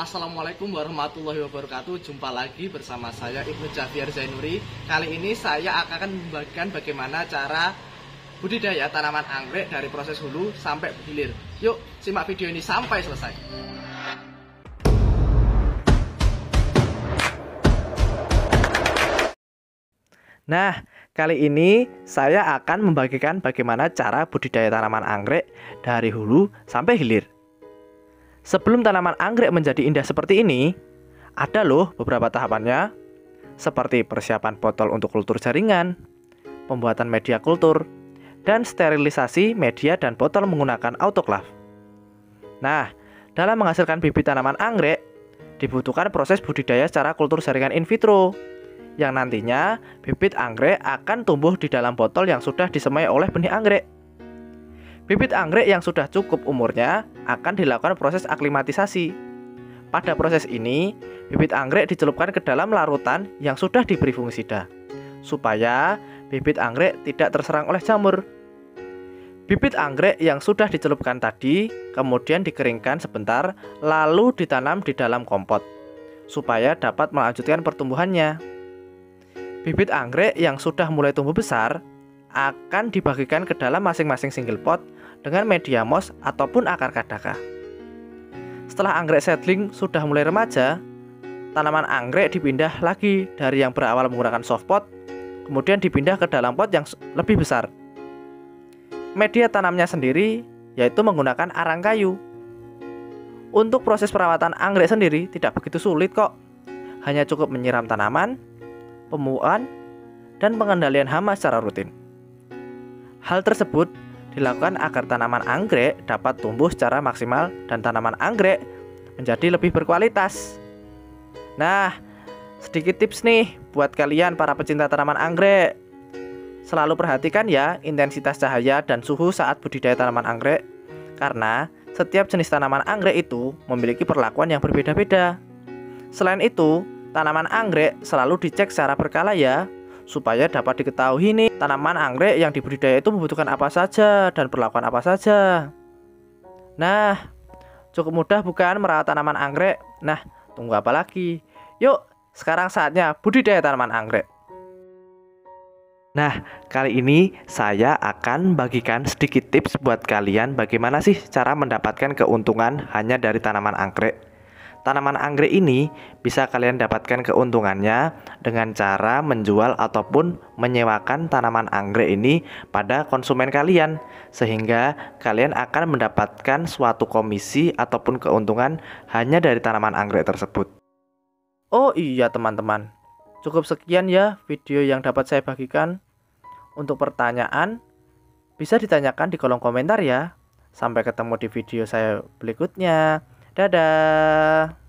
Assalamualaikum warahmatullahi wabarakatuh. Jumpa lagi bersama saya Ibnu Javier Zainuri. Kali ini saya akan membagikan bagaimana cara budidaya tanaman anggrek dari proses hulu sampai hilir. Yuk simak video ini sampai selesai. Nah, kali ini saya akan membagikan bagaimana cara budidaya tanaman anggrek dari hulu sampai hilir. Sebelum tanaman anggrek menjadi indah seperti ini, ada loh beberapa tahapannya, seperti persiapan botol untuk kultur jaringan, pembuatan media kultur, dan sterilisasi media dan botol menggunakan autoklaf. Nah, dalam menghasilkan bibit tanaman anggrek, dibutuhkan proses budidaya secara kultur jaringan in vitro, yang nantinya bibit anggrek akan tumbuh di dalam botol yang sudah disemai oleh benih anggrek. Bibit anggrek yang sudah cukup umurnya akan dilakukan proses aklimatisasi. Pada proses ini, bibit anggrek dicelupkan ke dalam larutan yang sudah diberi fungisida, supaya bibit anggrek tidak terserang oleh jamur. Bibit anggrek yang sudah dicelupkan tadi kemudian dikeringkan sebentar, lalu ditanam di dalam kompot, supaya dapat melanjutkan pertumbuhannya. Bibit anggrek yang sudah mulai tumbuh besar akan dibagikan ke dalam masing-masing single pot dengan media moss ataupun akar kadaka. Setelah anggrek seedling sudah mulai remaja, tanaman anggrek dipindah lagi dari yang berawal menggunakan soft pot, kemudian dipindah ke dalam pot yang lebih besar. Media tanamnya sendiri yaitu menggunakan arang kayu. Untuk proses perawatan anggrek sendiri tidak begitu sulit kok. Hanya cukup menyiram tanaman, pemupukan, dan pengendalian hama secara rutin. Hal tersebut dilakukan agar tanaman anggrek dapat tumbuh secara maksimal dan tanaman anggrek menjadi lebih berkualitas. Nah, sedikit tips nih buat kalian para pecinta tanaman anggrek. Selalu perhatikan ya intensitas cahaya dan suhu saat budidaya tanaman anggrek, karena setiap jenis tanaman anggrek itu memiliki perlakuan yang berbeda-beda. Selain itu, tanaman anggrek selalu dicek secara berkala ya, supaya dapat diketahui nih tanaman anggrek yang dibudidaya itu membutuhkan apa saja dan perlakuan apa saja. Nah, cukup mudah bukan merawat tanaman anggrek? Nah, tunggu apa lagi? Yuk, sekarang saatnya budidaya tanaman anggrek. Nah, kali ini saya akan bagikan sedikit tips buat kalian bagaimana sih cara mendapatkan keuntungan hanya dari tanaman anggrek. Tanaman anggrek ini bisa kalian dapatkan keuntungannya dengan cara menjual ataupun menyewakan tanaman anggrek ini pada konsumen kalian, sehingga kalian akan mendapatkan suatu komisi ataupun keuntungan hanya dari tanaman anggrek tersebut. Oh iya teman-teman, cukup sekian ya video yang dapat saya bagikan. Untuk pertanyaan bisa ditanyakan di kolom komentar ya. Sampai ketemu di video saya berikutnya. Dadah.